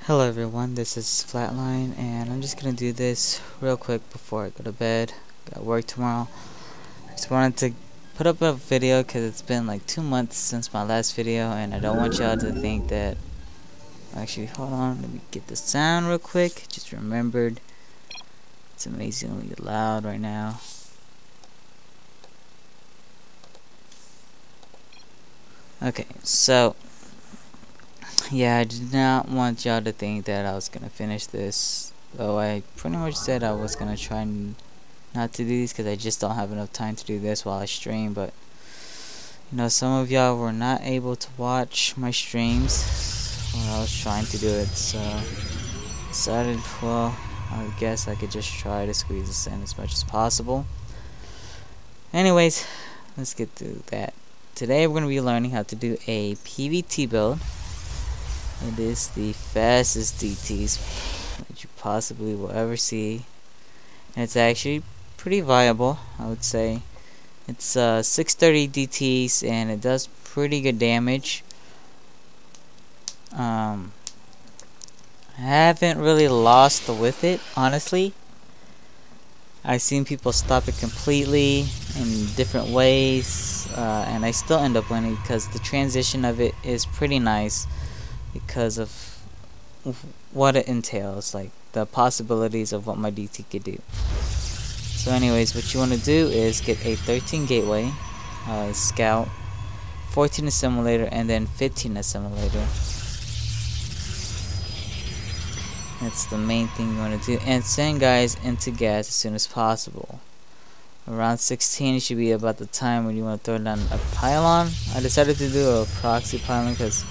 Hello everyone, this is Flatline, and I'm just gonna do this real quick before I go to bed. Got work tomorrow. I just wanted to put up a video because it's been like 2 months since my last video, and I don't want y'all to think that... Actually, hold on, let me get the sound real quick. Just remembered it's amazingly loud right now. Okay, so yeah, I did not want y'all to think that I was gonna finish this, though I pretty much said I was gonna try not to do these because I just don't have enough time to do this while I stream. But you know, some of y'all were not able to watch my streams when I was trying to do it, so decided, well, I guess I could just try to squeeze this in as much as possible. Anyways, let's get to that. Today we're gonna be learning how to do a PvT build. It is the fastest DTs that you possibly will ever see, and it's actually pretty viable, I would say. It's 630 DTs and it does pretty good damage. I haven't really lost with it, honestly. I've seen people stop it completely in different ways, and I still end up winning because the transition of it is pretty nice. Because of what it entails, like the possibilities of what my DT could do. So anyways, what you want to do is get a 13 gateway, scout, 14 assimilator, and then 15 assimilator. That's the main thing you want to do, and send guys into gas as soon as possible. Around 16 it should be about the time when you want to throw down a pylon. I decided to do a proxy pylon because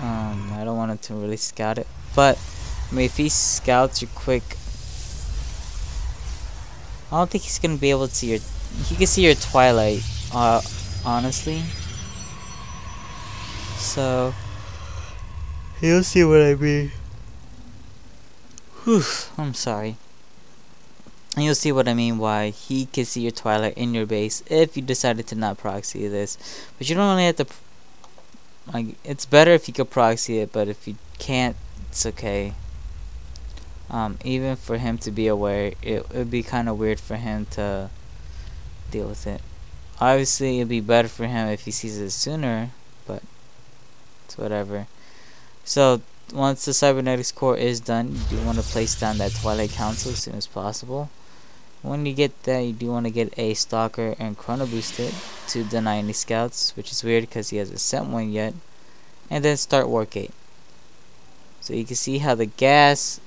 I don't want him to really scout it, but I mean, if he scouts you quick, I don't think he's gonna be able to see your... He can see your Twilight, honestly. So you'll see what I mean. Whew, I'm sorry. And you'll see what I mean why he can see your Twilight in your base if you decided to not proxy this. But you don't really have to... Like, it's better if you could proxy it, but if you can't, it's okay. Even for him to be aware, it would be kind of weird for him to deal with it. Obviously, it'd be better for him if he sees it sooner, but it's whatever. So, once the Cybernetics Core is done, you do want to place down that Twilight Council as soon as possible. When you get that, you do want to get a Stalker and Chrono Boost it to deny any scouts, which is weird because he hasn't sent one yet. And then start War Gate. So you can see how the gas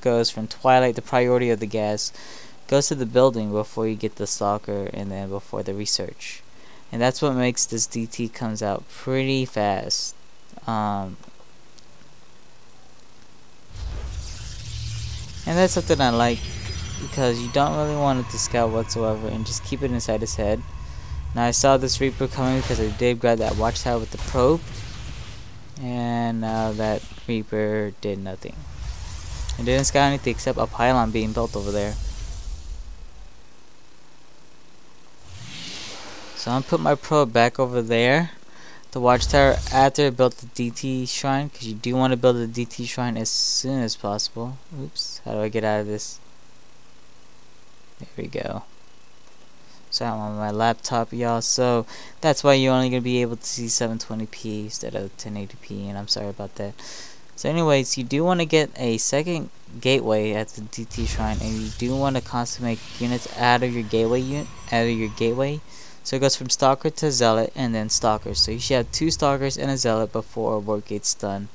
goes from Twilight, the priority of the gas goes to the building before you get the Stalker and then before the research. And that's what makes this DT comes out pretty fast. And that's something I like, because you don't really want it to scout whatsoever and just keep it inside his head. Now I saw this Reaper coming because I did grab that watchtower with the probe, and now that Reaper did nothing. It didn't scout anything except a pylon being built over there. So I'm gonna put my probe back over there, the watchtower, after I built the DT shrine, because you do want to build the DT shrine as soon as possible. Oops, how do I get out of this? There we go. So I'm on my laptop, y'all, so that's why you're only going to be able to see 720p instead of 1080p, and I'm sorry about that. So anyways, you do want to get a second gateway at the DT shrine, and you do want to constantly make units out of your gateway. So it goes from Stalker to Zealot and then Stalker. So you should have 2 Stalkers and a Zealot before War Gate's done.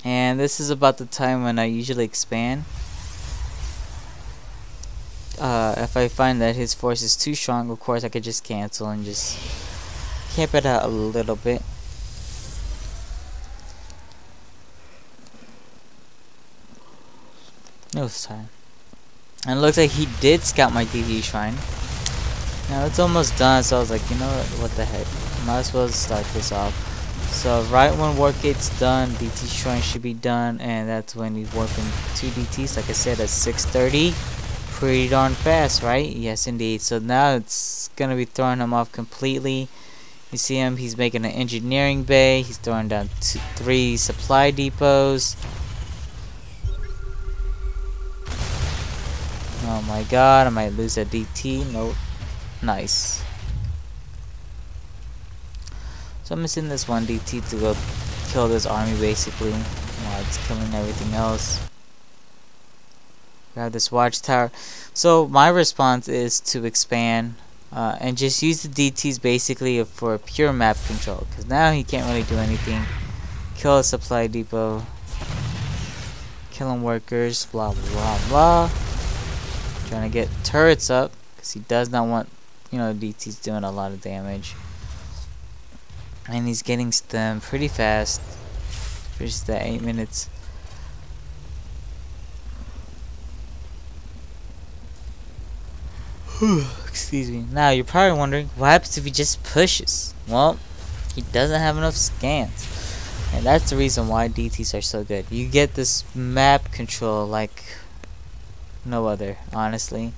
And this is about the time when I usually expand. If I find that his force is too strong, of course I could just cancel and just camp it out a little bit. No time. And it looks like he did scout my DT shrine. Now it's almost done, so I was like, you know what the heck, might as well start this off. So right when War Gate's done, DT shrine should be done, and that's when he's warping 2 DTs, like I said, at 630. Pretty darn fast, right? Yes indeed. So now it's gonna be throwing him off completely. You see him, he's making an engineering bay. He's throwing down 3 supply depots. Oh my god, I might lose that DT. Nope. Nice. So I'm missing this one DT to go kill this army basically, while it's killing everything else. Grab this watchtower. So my response is to expand and just use the DTs basically for pure map control, because now he can't really do anything. Kill a supply depot, killing workers, blah blah blah. Trying to get turrets up because he does not want, you know, DTs doing a lot of damage. And he's getting them pretty fast. Finishes that 8 minutes. Excuse me. Now you're probably wondering what happens if he just pushes. Well, he doesn't have enough scans, and that's the reason why DTs are so good. You get this map control like no other, honestly.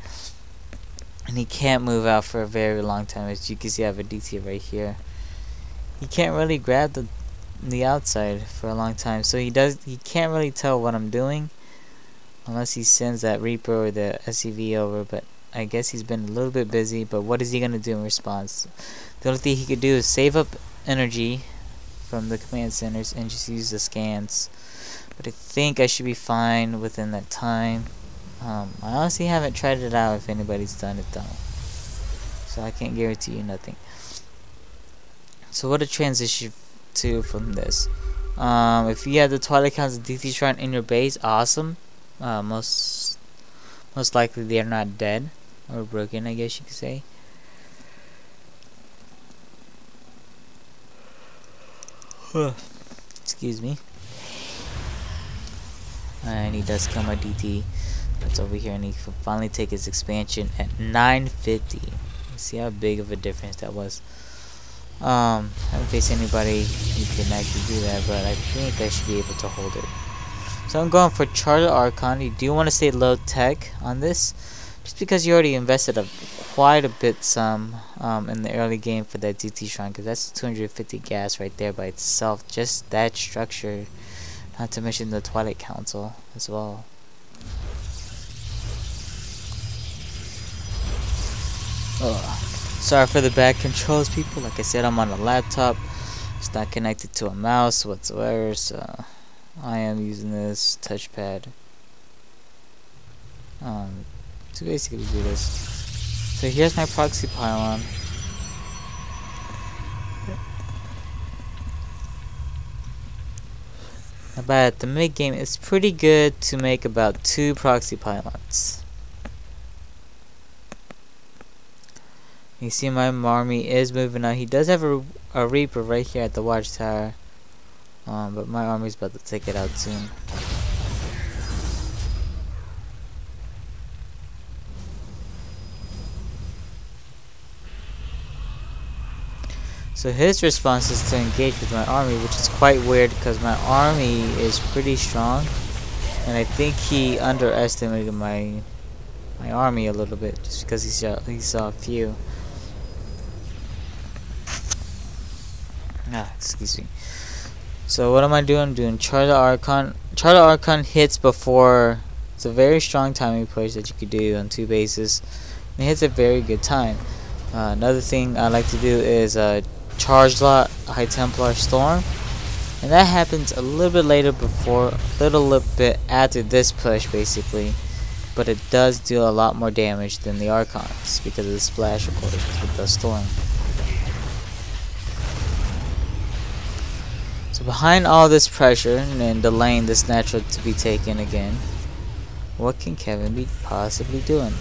And he can't move out for a very long time. As you can see, I have a DT right here. He can't really grab the outside for a long time, so he can't really tell what I'm doing unless he sends that Reaper or the SCV over. But I guess he's been a little bit busy. But what is he gonna do in response? The only thing he could do is save up energy from the command centers and just use the scans. But I think I should be fine within that time. I honestly haven't tried it out if anybody's done it though, so I can't guarantee you nothing. So what a transition to from this. If you have the Twilight Council DT Shrine in your base, awesome. Most likely they are not dead or broken, I guess you could say. Excuse me. And he does kill my DT. That's over here, and he can finally take his expansion at 950. See how big of a difference that was. I haven't faced anybody who can actually do that, but I think I should be able to hold it. So I'm going for chargelot archon. You do want to stay low tech on this, just because you already invested quite a bit in the early game for that DT shrine, because that's 250 gas right there by itself. Just that structure, not to mention the Twilight Council as well. Sorry for the bad controls, people. Like I said, I'm on a laptop. It's not connected to a mouse whatsoever, so I am using this touchpad to basically do this. So here's my proxy pylon. But at the mid game, it's pretty good to make about 2 proxy pylons. You see my army is moving out. He does have a Reaper right here at the watchtower, but my army's about to take it out soon. So his response is to engage with my army, which is quite weird because my army is pretty strong, and I think he underestimated my army a little bit just because he saw a few. Excuse me. So what am I doing? I'm doing chargelot archon. Chargelot archon hits before. It's a very strong timing push that you could do on 2 bases. It hits a very good time. Another thing I like to do is chargelot High Templar Storm, and that happens a little bit later before, a little bit after this push basically. But it does do a lot more damage than the archons because of the splash, of course, with the storm. So behind all this pressure and delaying this natural to be taken again, what can Kevin be possibly doing?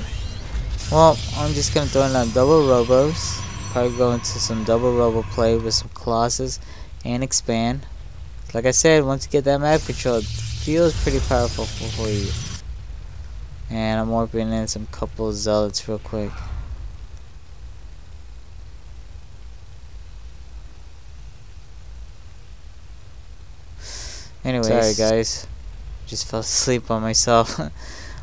Well, I'm just gonna throw in on double robos, probably go into some double robo play with some colossus and expand. Like I said, once you get that map control, it feels pretty powerful for you. And I'm warping in some couple of zealots real quick. Anyways, sorry guys, just fell asleep on myself.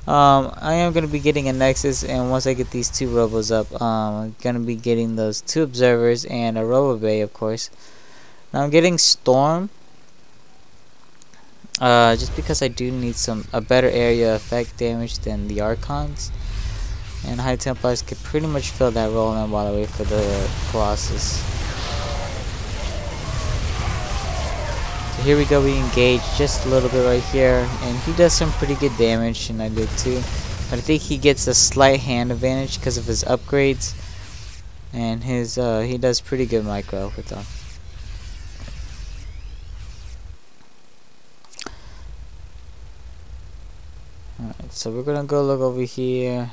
I am gonna be getting a Nexus, and once I get these 2 robos up, I'm gonna be getting those 2 observers and a robo bay, of course. Now I'm getting Storm, just because I do need a better area effect damage than the archons, and High Templars could pretty much fill that role in while I wait for the Colossus. So here we go, we engage just a little bit right here, and he does some pretty good damage, and I did too. But I think he gets a slight hand advantage because of his upgrades, and his he does pretty good micro with them. Alright, so we're gonna go look over here.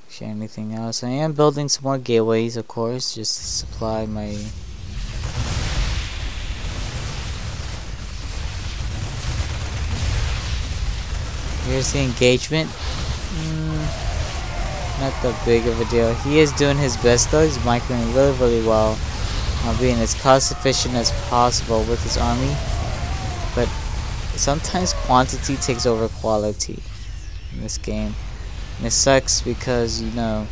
See anything else? I am building some more gateways, of course, just to supply my. Here's the engagement. Not that big of a deal. He is doing his best though. He's microing really well, being as cost efficient as possible with his army. But sometimes quantity takes over quality in this game, and it sucks because, you know,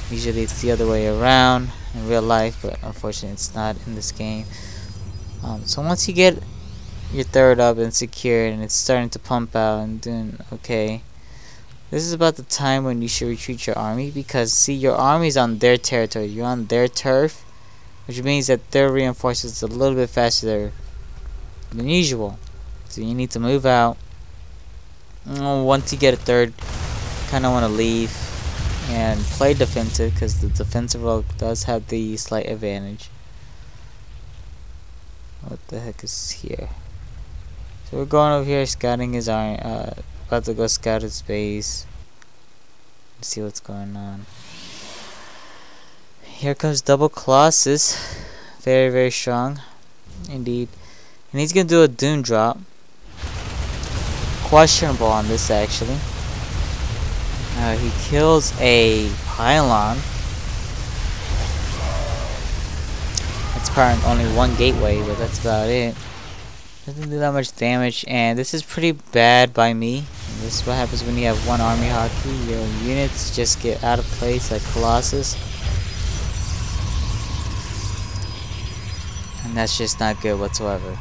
usually it's the other way around in real life, but unfortunately it's not in this game. So once you get your 3rd up and secured and it's starting to pump out and doing okay, this is about the time when you should retreat your army, because see, your army's on their territory, you're on their turf, which means that their reinforcements a little bit faster than usual. So you need to move out. Once you get a 3rd, kind of want to leave and play defensive, because the defensive role does have the slight advantage. What the heck is here? So we're going over here scouting his army, about to go scout his base, see what's going on. Here comes double Colossus, very strong indeed, and he's gonna do a Doom drop. Questionable on this actually. He kills a Pylon. It's powering only 1 gateway, but that's about it. Doesn't do that much damage, and this is pretty bad by me. And this is what happens when you have 1 army hockey. Your units just get out of place like Colossus, and that's just not good whatsoever.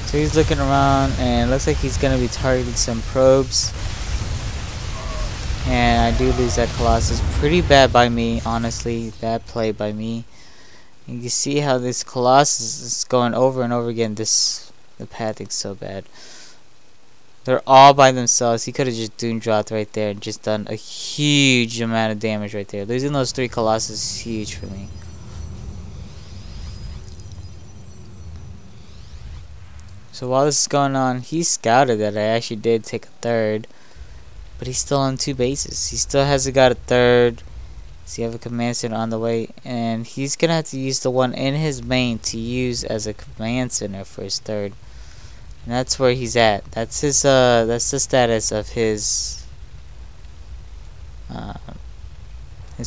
So he's looking around, and it looks like he's gonna be targeting some probes. And I do lose that Colossus. Pretty bad by me, honestly. Bad play by me. You can see how this Colossus is going over and over again. The pathing's so bad. They're all by themselves. He could have just Doom dropped right there and just done a huge amount of damage right there. Losing those 3 Colossus is huge for me. So while this is going on, he scouted that I actually did take a 3rd. But he's still on 2 bases. He still hasn't got a 3rd. So you have a command center on the way, and he's gonna have to use the one in his main to use as a command center for his 3rd. And that's where he's at. That's his that's the status of his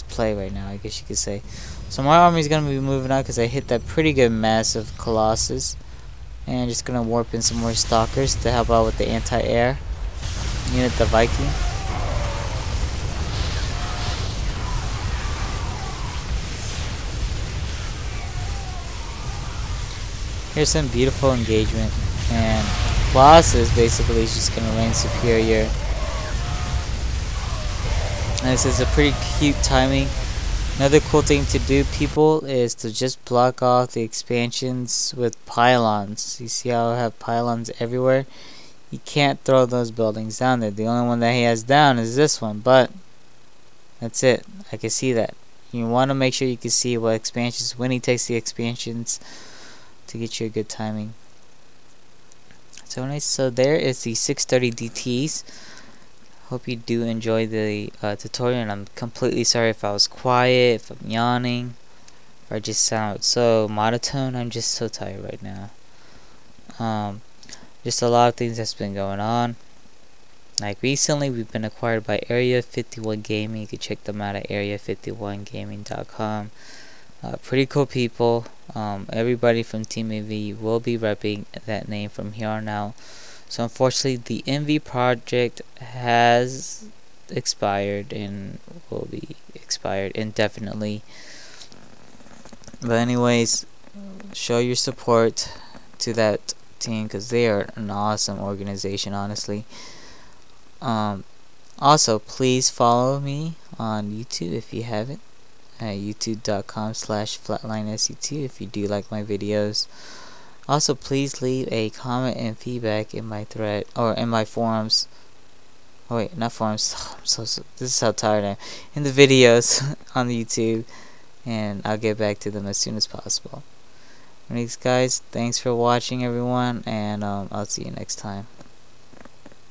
play right now, I guess you could say. So my army's gonna be moving out because I hit that pretty good massive Colossus, and just gonna warp in some more Stalkers to help out with the anti-air unit, the Viking. Here's some beautiful engagement, and Colossus basically is just gonna reign superior. And this is a pretty cute timing. Another cool thing to do, people, is to just block off the expansions with pylons. You see how I have pylons everywhere? You can't throw those buildings down there. The only one that he has down is this one, but that's it. I can see that. You want to make sure you can see what expansions, when he takes the expansions, to get you a good timing. So nice. So there is the 630 DTs. Hope you do enjoy the tutorial, and I'm completely sorry if I was quiet, if I'm yawning, if I just sound so monotone. I'm just so tired right now. Just a lot of things that's been going on. Like recently, we've been acquired by Area 51 Gaming. You can check them out at area51gaming.com. Pretty cool people. Everybody from Team AV will be repping that name from here on out. So unfortunately, the MV project has expired and will be expired indefinitely. But anyways, show your support to that team because they are an awesome organization, honestly. Also, please follow me on YouTube if you haven't, at youtube.com/flatlinesut if you do like my videos. Also, please leave a comment and feedback in my thread or in my forums. Oh wait, not forums. This is how tired I am. In the videos on YouTube, and I'll get back to them as soon as possible. Anyways, guys, thanks for watching, everyone, and I'll see you next time.